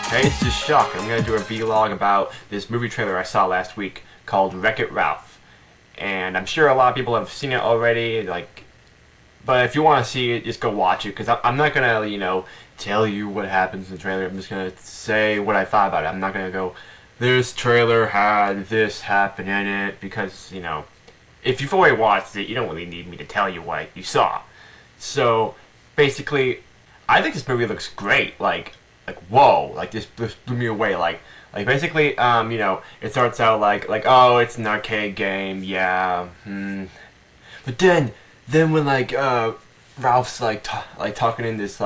Hey, this is Shock. I'm going to do a vlog about this movie trailer I saw last week called Wreck-It Ralph. And I'm sure a lot of people have seen it already, but if you want to see it, just go watch it, because I'm not going to, tell you what happens in the trailer. I'm just going to say what I thought about it. I'm not going to go, this trailer had this happen in it, because, if you've already watched it, you don't really need me to tell you what you saw. So, basically, I think this movie looks great. Like whoa, this blew me away. Basically, it starts out oh, it's an arcade game, yeah. But then when Ralph's talking in this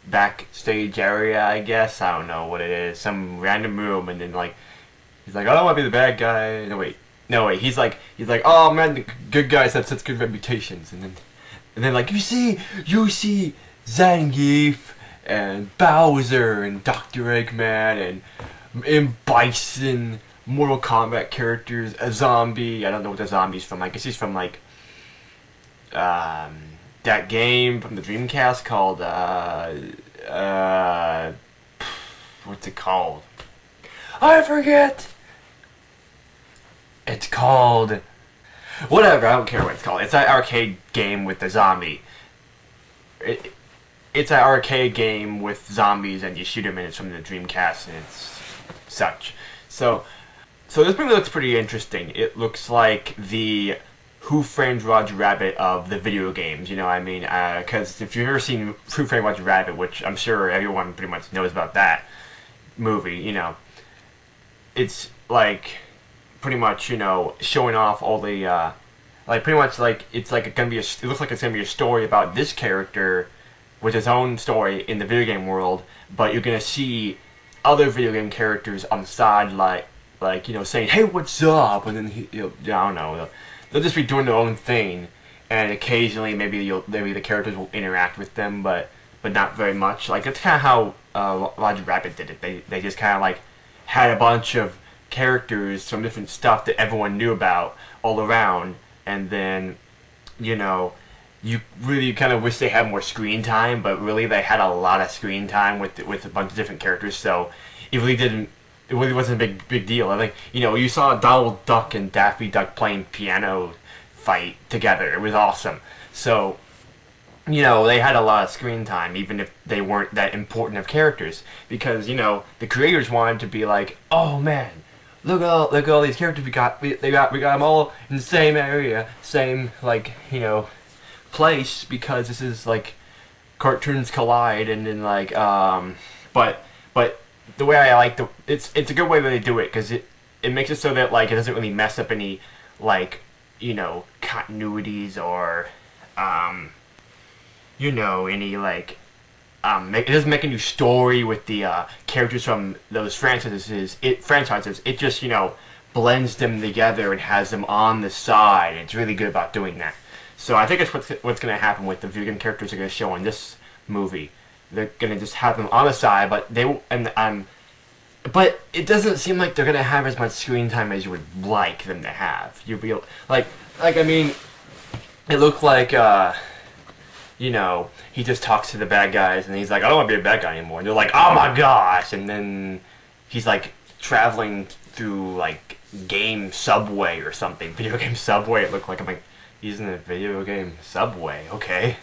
backstage area, I guess, I don't know what it is, some random room, and then he's like, I don't want to be the bad guy. No wait, he's like, oh man, the good guys have such good reputations, and then you see Zangief and Bowser and Dr. Eggman and Bison, Mortal Kombat characters, a zombie. I don't know what the zombie's from. I guess he's from that game from the Dreamcast called what's it called? I forget. It's called whatever. I don't care what it's called. It's that arcade game with the zombie. It's an arcade game with zombies, and you shoot them, and it's from the Dreamcast, and it's such. So this movie looks pretty interesting. It looks like the Who Framed Roger Rabbit of the video games, you know what I mean? Because if you've ever seen Who Framed Roger Rabbit, which I'm sure everyone pretty much knows about that movie, it's pretty much, showing off all the, pretty much it's gonna be it looks like it's gonna be a story about this character with his own story in the video game world, but you're gonna see other video game characters on the side, saying, "Hey, what's up?" And then I don't know, they'll just be doing their own thing, and occasionally maybe the characters will interact with them, but not very much. That's kind of how Roger Rabbit did it. They just kind of had a bunch of characters from different stuff that everyone knew about all around, and then you really kind of wish they had more screen time, but really they had a lot of screen time with a bunch of different characters, so it really wasn't a big deal. You saw Donald Duck and Daffy Duck playing piano fight together. It was awesome. So, they had a lot of screen time, even if they weren't that important of characters, because, the creators wanted to be like, oh man, look at all these characters we got them all in the same area, same, place, because this is cartoons collide, and then but the way I it's a good way that they do it, because it makes it so that it doesn't really mess up any continuities or any it doesn't make a new story with the characters from those franchises. It just blends them together and has them on the side. It's really good about doing that. So I think it's what's going to happen with the video game characters are going to show in this movie. They're going to just have them on the side, but but it doesn't seem like they're going to have as much screen time as you would like them to have. You'll be I mean, it looked like he just talks to the bad guys, and he's like, I don't want to be a bad guy anymore. And they're like, oh my gosh! And then he's traveling through game Subway or something, video game Subway. It looked like he's in a video game Subway, okay.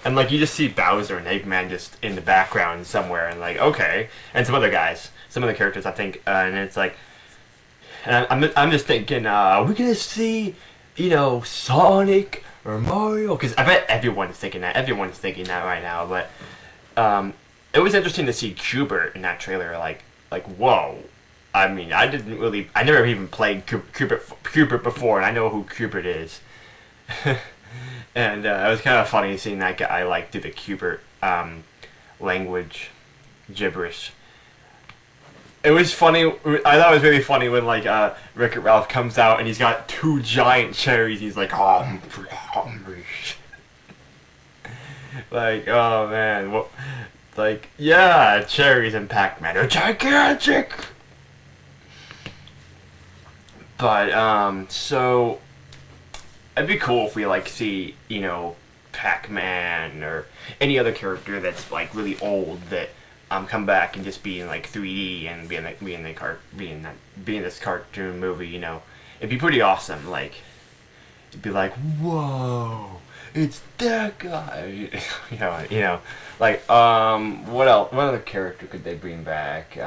And you just see Bowser and Eggman just in the background somewhere, and okay, and some other guys, some other characters, I think, and it's and I'm just thinking, are we gonna see, Sonic or Mario? Because I bet everyone's thinking that. Everyone's thinking that right now. But it was interesting to see Cubert in that trailer. Whoa. I mean, I never even played Cubert before, and I know who Cubert is. And it was kind of funny seeing that guy do the Cubert language gibberish. It was funny. I thought it was really funny when Wreck-It Ralph comes out and he's got 2 giant cherries. He's like, oh, I'm hungry. Oh man, what? Yeah, cherries and Pac-Man are gigantic. But so it'd be cool if we see Pac-Man or any other character that's really old that come back and just be in like 3D and be in this cartoon movie. It'd be pretty awesome. Like, it'd be like, whoa, it's that guy. Like, what else? What other character could they bring back?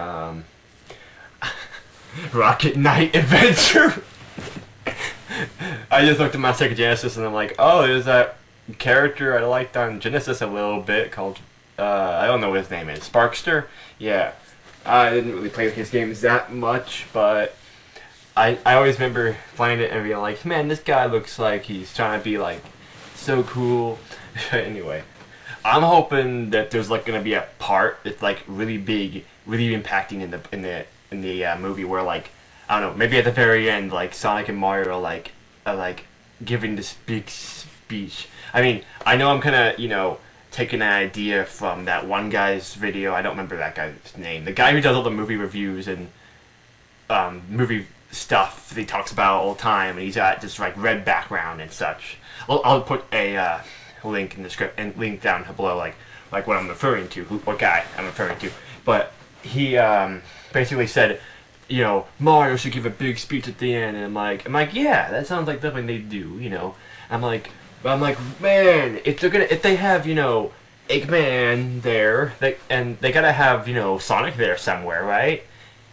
Rocket Knight Adventure. I just looked at my Sega Genesis and I'm like, oh, there's that character I liked on Genesis a little bit called, I don't know what his name is, Sparkster? Yeah. I didn't really play with his games that much, but I always remember playing it and being like, man, this guy looks like he's trying to be like so cool. Anyway, I'm hoping that there's like gonna be a part that's like really big, really impacting in the movie where like, I don't know, maybe at the very end, like Sonic and Mario are like giving this big speech. I mean, I know I'm kind of taking an idea from that one guy's video. I don't remember that guy's name. The guy who does all the movie reviews and movie stuff that he talks about all the time, and he's got this like red background and such. I'll put a link in the script and link down below, like what I'm referring to, what guy I'm referring to. But he basically said, Mario should give a big speech at the end, and I'm like, yeah, that sounds like something they do. I'm like, man, if they have, Eggman there, they gotta have, Sonic there somewhere, right?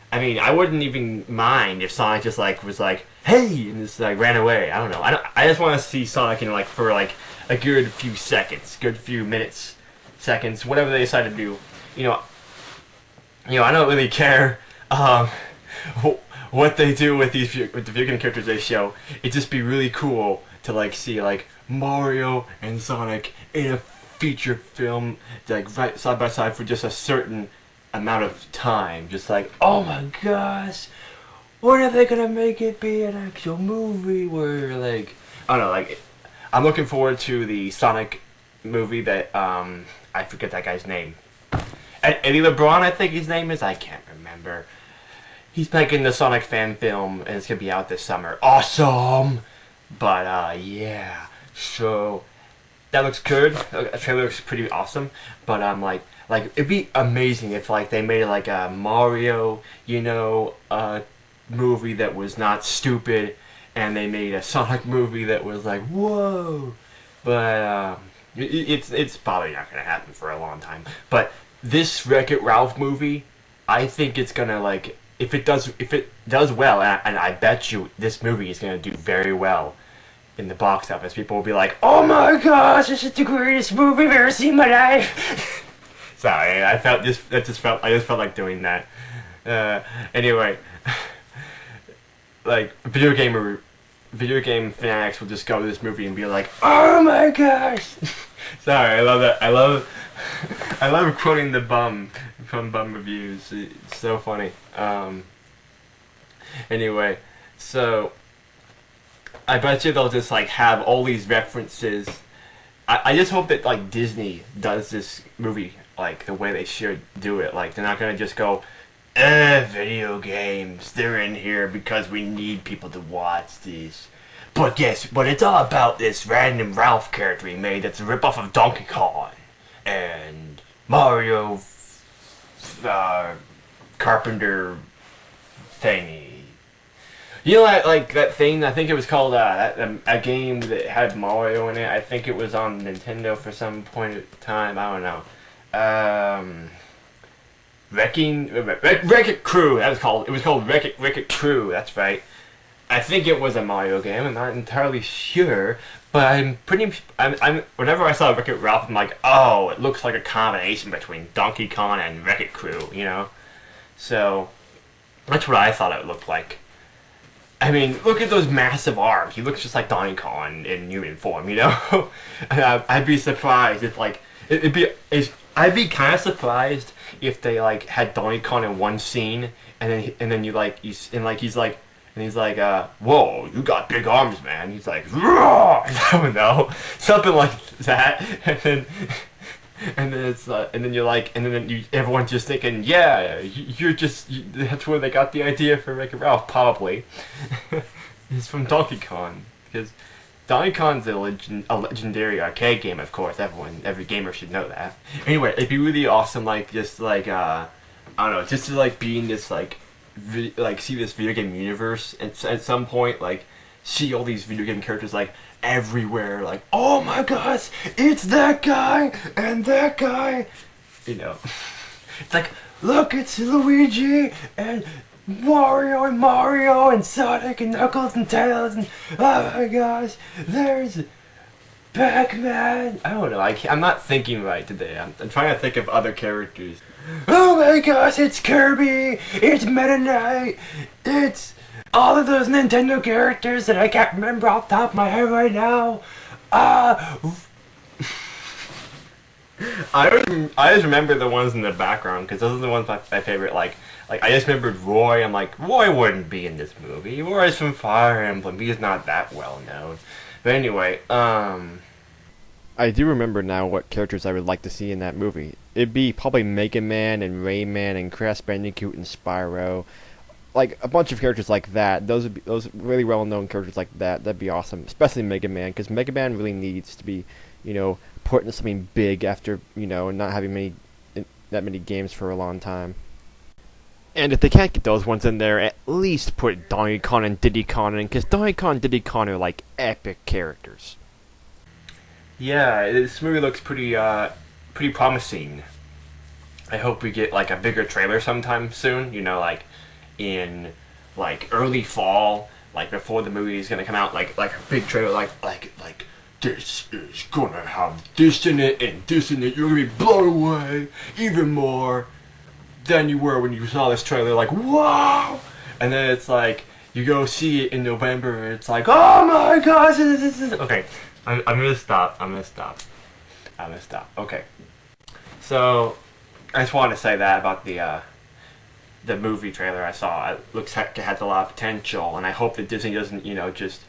I mean, I wouldn't even mind if Sonic just was like, hey, and just ran away. I don't know. I just want to see Sonic in for a good few seconds, good few minutes, seconds, whatever they decide to do. I don't really care what they do with the video game characters they show. It'd just be really cool to see Mario and Sonic in a feature film, right side by side for just a certain amount of time. Just oh my gosh, when are they gonna make it be an actual movie where I don't know, I'm looking forward to the Sonic movie that I forget that guy's name. Eddie LeBron, I think his name is. I can't remember. He's making the Sonic fan film, and it's gonna be out this summer. Awesome! But yeah, so that looks good. The trailer looks pretty awesome. But it'd be amazing if they made it a Mario, movie that was not stupid, and they made a Sonic movie that was whoa. But it's probably not gonna happen for a long time. But this Wreck-It Ralph movie, I think it's gonna if it does well, and I bet you this movie is gonna do very well in the box office. People will be like, oh my gosh, this is the greatest movie I've ever seen in my life. Sorry, I just felt like doing that. Anyway, video game fanatics will just go to this movie and be like, oh my gosh. Sorry, I love that. I love quoting the bum from Bum Reviews. It's so funny. Anyway, so I bet you they'll just have all these references. I just hope that Disney does this movie the way they should do it. They're not gonna just go, video games, they're in here because we need people to watch these. But it's all about this random Ralph character we made that's a ripoff of Donkey Kong and Mario Carpenter thingy. That thing, I think it was called a game that had Mario in it. I think it was on Nintendo for some point in time. I don't know. WreckIt Crew. That was called. It was called WreckIt Crew. That's right. I think it was a Mario game. I'm not entirely sure, but I'm whenever I saw Wreck-It Ralph, I'm like, oh, it looks like a combination between Donkey Kong and WreckIt Crew, So that's what I thought it looked like. I mean, look at those massive arms. He looks just like Donkey Kong in human form, And I'd be surprised if I'd be kind of surprised if they had Donkey Kong in one scene, and then he's like, whoa, you got big arms, man. He's like, roar! I don't know, something like that, and then everyone's just thinking, yeah, that's where they got the idea for Wreck-It Ralph, probably. It's from Donkey Kong, because Donkey Kong's a legendary arcade game, of course. Every gamer should know that. Anyway, it'd be really awesome, like just like I don't know, just to like be in this like see this video game universe and at some point like see all these video game characters like everywhere, like oh my gosh, it's that guy and that guy, you know. It's like look, it's Luigi and Mario and Sonic and Knuckles and Tails and oh my gosh, there's Pac-Man. I don't know. I'm not thinking right today. I'm trying to think of other characters. Oh my gosh, it's Kirby. It's Meta Knight. It's all of those Nintendo characters that I can't remember off the top of my head right now. I just remember the ones in the background because those are the ones my favorite. Like I just remembered Roy. I'm like, Roy wouldn't be in this movie. Roy's from Fire Emblem. He's not that well known. But anyway, I do remember now what characters I would like to see in that movie. It'd be probably Mega Man and Rayman and Crash Bandicoot and Spyro. Like a bunch of characters like that. Those really well known characters like that. That'd be awesome. Especially Mega Man, because Mega Man really needs to be, put into something big after, not having that many games for a long time. And if they can't get those ones in there, at least put Donkey Kong and Diddy Kong in, because Donkey Kong and Diddy Kong are like epic characters. Yeah, this movie looks pretty promising. I hope we get like a bigger trailer sometime soon. Like in like early fall, like before the movie is gonna come out. Like a big trailer, like this is gonna have this in it and this in it. You're gonna be blown away even more than you were when you saw this trailer. Like wow, and then it's like you go see it in November and it's like oh my gosh, this is okay. I'm gonna stop. Okay. So, I just wanted to say that about the movie trailer I saw. It looks like it has a lot of potential, and I hope that Disney doesn't, just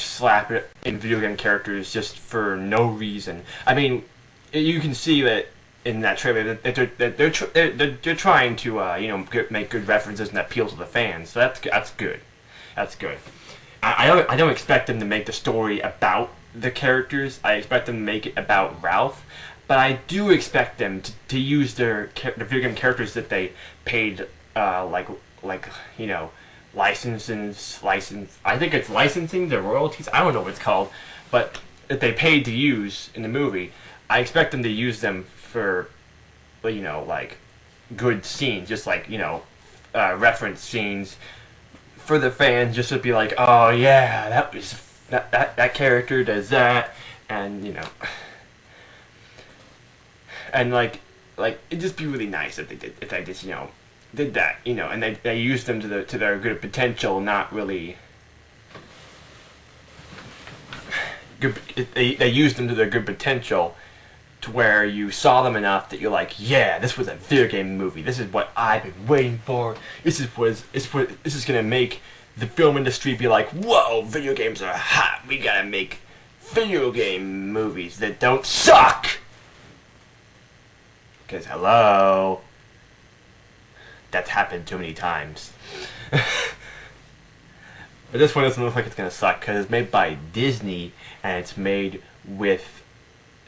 slap it in video game characters just for no reason. I mean, you can see that in that trailer that they're trying to, make good references and appeal to the fans. So that's good. That's good. I don't expect them to make the story about the characters. I expect them to make it about Ralph, but I do expect them to use the video game characters that they paid license. I think it's licensing the royalties. I don't know what it's called, but that they paid to use in the movie. I expect them to use them for, like good scenes, just like reference scenes for the fans, just to be like, oh yeah, that character does that, and and like it'd just be really nice if they just did that, and they used them to their good potential, not really good. They used them to their good potential, to where you saw them enough that you're like, yeah, this was a video game movie. This is what I've been waiting for. This is gonna make the film industry be like, whoa, video games are hot. We gotta make video game movies that don't suck. Because hello, that's happened too many times. But this one doesn't look like it's gonna suck because it's made by Disney and it's made with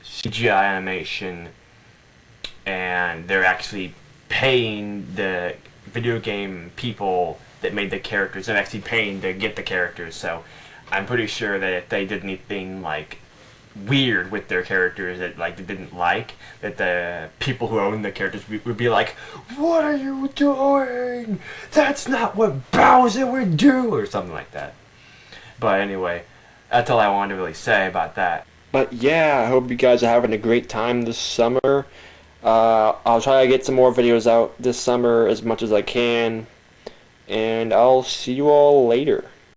CGI animation, and they're actually paying the video game people that made the characters. They're actually paying to get the characters, so I'm pretty sure that if they did anything like weird with their characters that like they didn't like, that the people who own the characters would be like, what are you doing? That's not what Bowser would do, or something like that. But anyway, that's all I wanted to really say about that. But yeah, I hope you guys are having a great time this summer. I'll try to get some more videos out this summer as much as I can, and I'll see you all later.